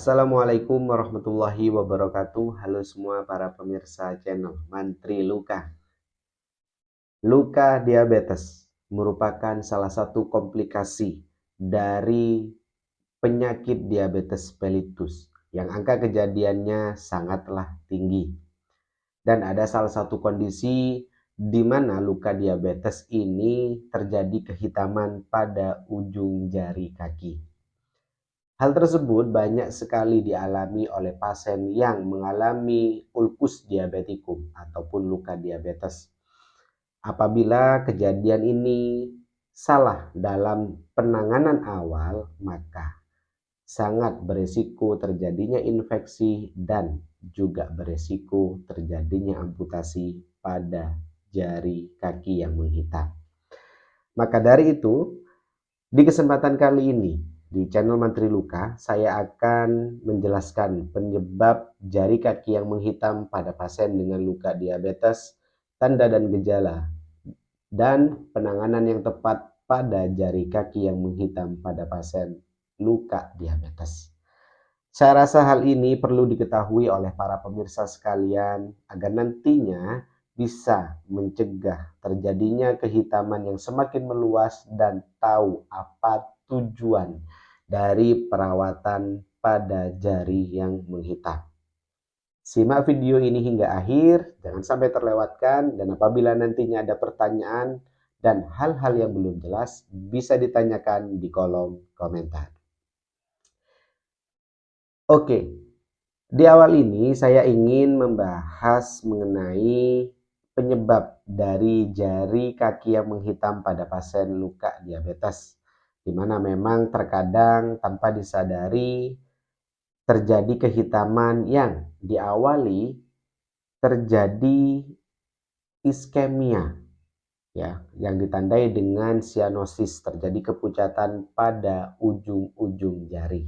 Assalamualaikum warahmatullahi wabarakatuh. Halo semua para pemirsa channel Mantri Luka. Luka diabetes merupakan salah satu komplikasi dari penyakit diabetes mellitus yang angka kejadiannya sangatlah tinggi. Dan ada salah satu kondisi di mana luka diabetes ini terjadi kehitaman pada ujung jari kaki. Hal tersebut banyak sekali dialami oleh pasien yang mengalami ulkus diabetikum ataupun luka diabetes. Apabila kejadian ini salah dalam penanganan awal, maka sangat beresiko terjadinya infeksi dan juga beresiko terjadinya amputasi pada jari kaki yang menghitam. Maka dari itu, di kesempatan kali ini, di channel Mantri Luka, saya akan menjelaskan penyebab jari kaki yang menghitam pada pasien dengan luka diabetes, tanda dan gejala, dan penanganan yang tepat pada jari kaki yang menghitam pada pasien luka diabetes. Saya rasa hal ini perlu diketahui oleh para pemirsa sekalian agar nantinya bisa mencegah terjadinya kehitaman yang semakin meluas dan tahu apa tujuan dari perawatan pada jari yang menghitam. Simak video ini hingga akhir, jangan sampai terlewatkan, dan apabila nantinya ada pertanyaan dan hal-hal yang belum jelas bisa ditanyakan di kolom komentar. Oke, di awal ini saya ingin membahas mengenai penyebab dari jari kaki yang menghitam pada pasien luka diabetes, di mana memang terkadang tanpa disadari terjadi kehitaman yang diawali terjadi iskemia, ya, yang ditandai dengan sianosis, terjadi kepucatan pada ujung-ujung jari.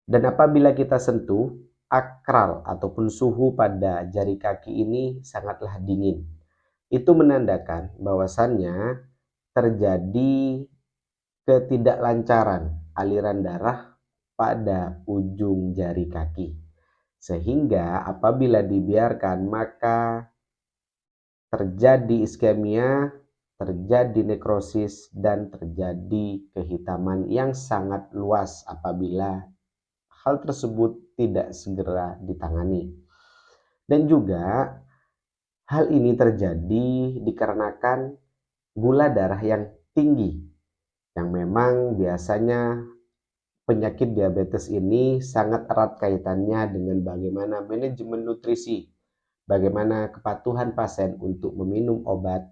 Dan apabila kita sentuh, akral ataupun suhu pada jari kaki ini sangatlah dingin. Itu menandakan bahwasannya terjadi ketidaklancaran aliran darah pada ujung jari kaki. Sehingga apabila dibiarkan maka terjadi iskemia, terjadi nekrosis, dan terjadi kehitaman yang sangat luas apabila hal tersebut tidak segera ditangani. Dan juga hal ini terjadi dikarenakan gula darah yang tinggi, yang memang biasanya penyakit diabetes ini sangat erat kaitannya dengan bagaimana manajemen nutrisi, bagaimana kepatuhan pasien untuk meminum obat,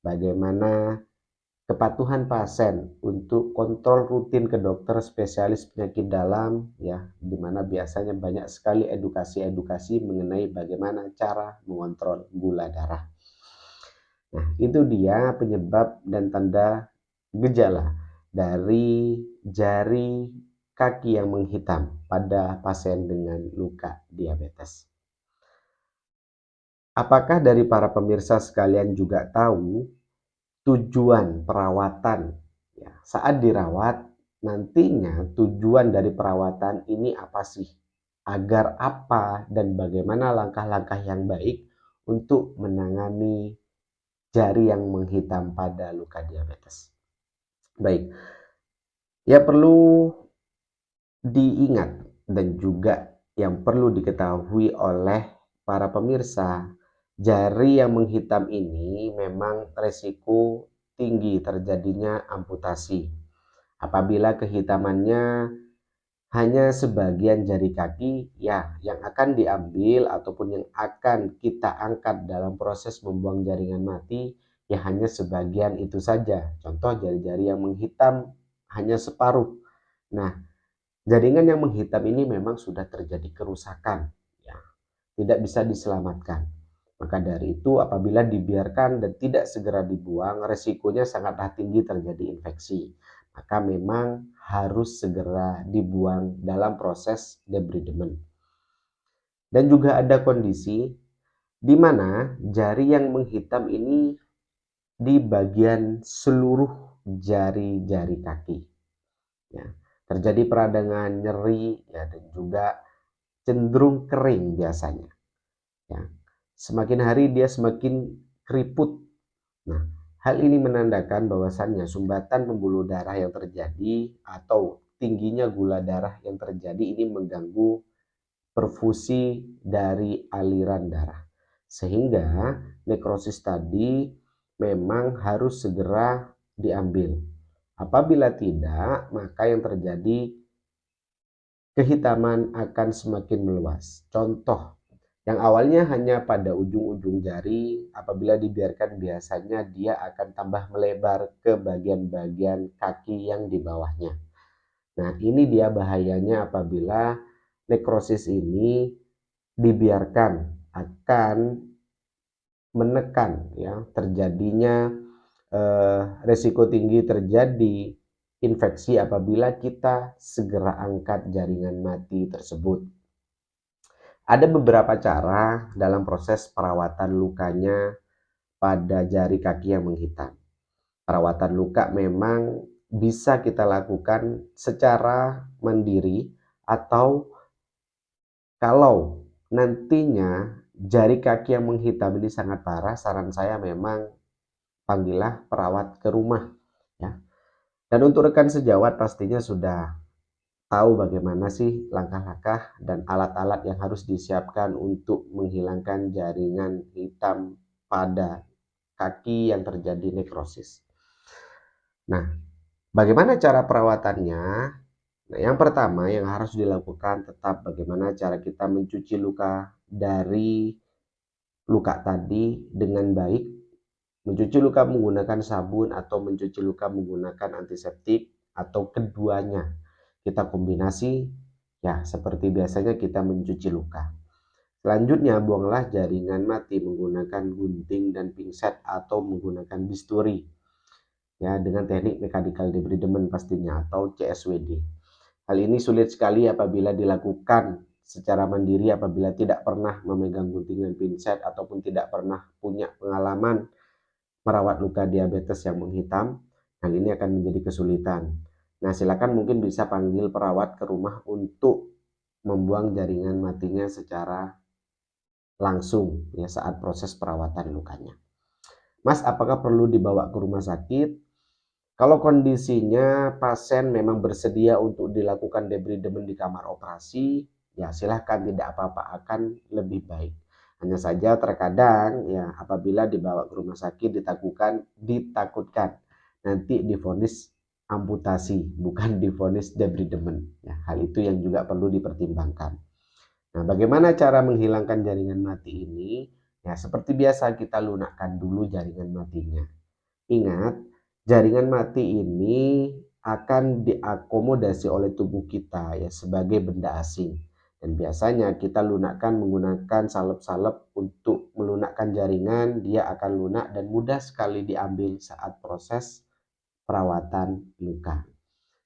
bagaimana kepatuhan pasien untuk kontrol rutin ke dokter spesialis penyakit dalam, ya, di mana biasanya banyak sekali edukasi-edukasi mengenai bagaimana cara mengontrol gula darah. Nah, itu dia penyebab dan tanda gejala dari jari kaki yang menghitam pada pasien dengan luka diabetes. Apakah dari para pemirsa sekalian juga tahu tujuan perawatan, ya, saat dirawat nantinya tujuan dari perawatan ini apa sih, agar apa dan bagaimana langkah-langkah yang baik untuk menangani jari yang menghitam pada luka diabetes. Baik, ya perlu diingat dan juga yang perlu diketahui oleh para pemirsa, jari yang menghitam ini memang resiko tinggi terjadinya amputasi. Apabila kehitamannya hanya sebagian jari kaki, ya, yang akan diambil ataupun yang akan kita angkat dalam proses membuang jaringan mati, ya hanya sebagian itu saja. Contoh jari-jari yang menghitam hanya separuh. Nah, jaringan yang menghitam ini memang sudah terjadi kerusakan, ya, tidak bisa diselamatkan. Maka dari itu apabila dibiarkan dan tidak segera dibuang, resikonya sangatlah tinggi terjadi infeksi. Maka memang harus segera dibuang dalam proses debridement. Dan juga ada kondisi di mana jari yang menghitam ini di bagian seluruh jari-jari kaki. Ya. terjadi peradangan, nyeri, ya, dan juga cenderung kering biasanya. Ya. Semakin hari dia semakin keriput. Nah, hal ini menandakan bahwasannya sumbatan pembuluh darah yang terjadi atau tingginya gula darah yang terjadi ini mengganggu perfusi dari aliran darah. Sehingga nekrosis tadi memang harus segera diambil. Apabila tidak, maka yang terjadi kehitaman akan semakin meluas. Contoh, yang awalnya hanya pada ujung-ujung jari, apabila dibiarkan biasanya dia akan tambah melebar ke bagian-bagian kaki yang di bawahnya. Nah, ini dia bahayanya apabila nekrosis ini dibiarkan, akan menekan ya terjadinya resiko tinggi terjadi infeksi apabila kita segera angkat jaringan mati tersebut. Ada beberapa cara dalam proses perawatan lukanya pada jari kaki yang menghitam. Perawatan luka memang bisa kita lakukan secara mandiri, atau kalau nantinya jari kaki yang menghitam ini sangat parah, saran saya memang panggillah perawat ke rumah ya. Dan untuk rekan sejawat pastinya sudah tahu bagaimana sih langkah-langkah dan alat-alat yang harus disiapkan untuk menghilangkan jaringan hitam pada kaki yang terjadi nekrosis. Nah, bagaimana cara perawatannya? Nah, yang pertama yang harus dilakukan tetap bagaimana cara kita mencuci luka dari luka tadi dengan baik. Mencuci luka menggunakan sabun atau mencuci luka menggunakan antiseptik atau keduanya. Kita kombinasi ya seperti biasanya kita mencuci luka. Selanjutnya buanglah jaringan mati menggunakan gunting dan pinset atau menggunakan bisturi. Ya, dengan teknik mechanical debridement pastinya atau CSWD. Hal ini sulit sekali apabila dilakukan secara mandiri apabila tidak pernah memegang gunting dan pinset ataupun tidak pernah punya pengalaman merawat luka diabetes yang menghitam. Hal ini akan menjadi kesulitan. Nah, silakan mungkin bisa panggil perawat ke rumah untuk membuang jaringan matinya secara langsung ya saat proses perawatan lukanya. Mas, apakah perlu dibawa ke rumah sakit? Kalau kondisinya pasien memang bersedia untuk dilakukan debridement di kamar operasi, ya silahkan, tidak apa-apa, akan lebih baik. Hanya saja terkadang ya apabila dibawa ke rumah sakit ditakutkan nanti divonis amputasi, bukan divonis debridement. Ya, hal itu yang juga perlu dipertimbangkan. Nah, bagaimana cara menghilangkan jaringan mati ini? Ya, seperti biasa kita lunakkan dulu jaringan matinya. Ingat, jaringan mati ini akan diakomodasi oleh tubuh kita ya sebagai benda asing. Dan biasanya kita lunakkan menggunakan salep-salep untuk melunakkan jaringan, dia akan lunak dan mudah sekali diambil saat proses perawatan luka.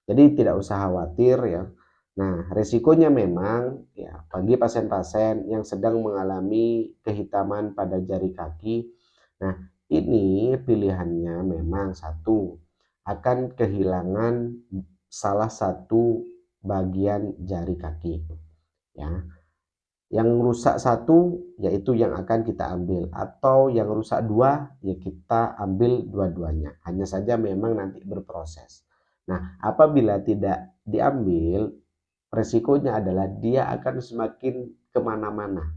Jadi tidak usah khawatir ya. Nah, resikonya memang ya bagi pasien-pasien yang sedang mengalami kehitaman pada jari kaki. Nah, ini pilihannya memang satu, akan kehilangan salah satu bagian jari kaki ya. Yang rusak satu yaitu yang akan kita ambil, atau yang rusak dua ya kita ambil dua-duanya. Hanya saja memang nanti berproses. Nah, apabila tidak diambil, resikonya adalah dia akan semakin kemana-mana.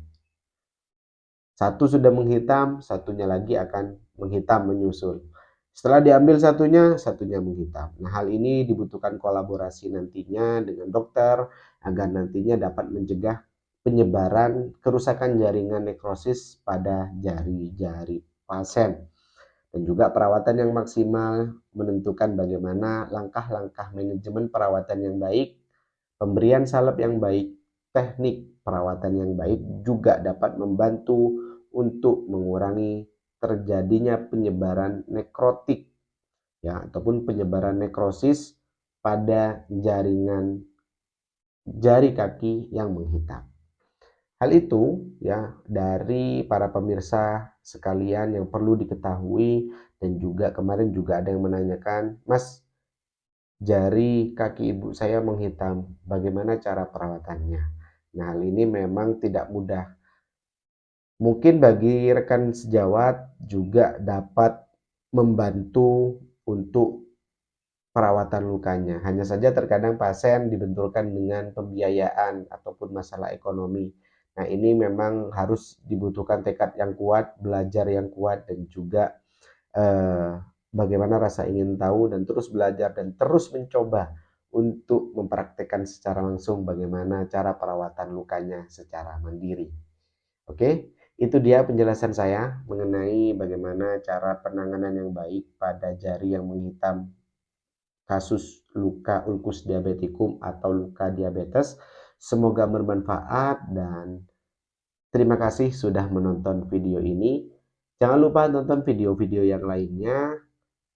Satu sudah menghitam, satunya lagi akan menghitam menyusul. Setelah diambil satunya, satunya menghitam. Nah, hal ini dibutuhkan kolaborasi nantinya dengan dokter agar nantinya dapat mencegah penyebaran kerusakan jaringan nekrosis pada jari-jari pasien. Dan juga perawatan yang maksimal menentukan bagaimana langkah-langkah manajemen perawatan yang baik, pemberian salep yang baik, teknik perawatan yang baik juga dapat membantu untuk mengurangi terjadinya penyebaran nekrotik ya ataupun penyebaran nekrosis pada jaringan jari kaki yang menghitam. Hal itu ya dari para pemirsa sekalian yang perlu diketahui, dan juga kemarin juga ada yang menanyakan, Mas, jari kaki ibu saya menghitam. Bagaimana cara perawatannya? Nah, hal ini memang tidak mudah. Mungkin bagi rekan sejawat juga dapat membantu untuk perawatan lukanya. Hanya saja terkadang pasien dibenturkan dengan pembiayaan ataupun masalah ekonomi. Nah, ini memang harus dibutuhkan tekad yang kuat, belajar yang kuat, dan juga bagaimana rasa ingin tahu dan terus belajar dan terus mencoba untuk mempraktekkan secara langsung bagaimana cara perawatan lukanya secara mandiri. Oke, itu dia penjelasan saya mengenai bagaimana cara penanganan yang baik pada jari yang menghitam kasus luka ulkus diabetikum atau luka diabetes. Semoga bermanfaat dan terima kasih sudah menonton video ini. Jangan lupa tonton video-video yang lainnya.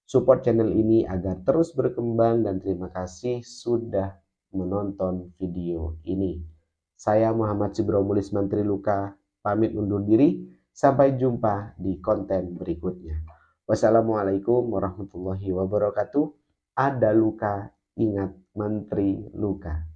Support channel ini agar terus berkembang dan terima kasih sudah menonton video ini. Saya Muhammad Sibromulis Mantri Luka, pamit undur diri. Sampai jumpa di konten berikutnya. Wassalamualaikum warahmatullahi wabarakatuh. Ada luka, ingat Mantri Luka.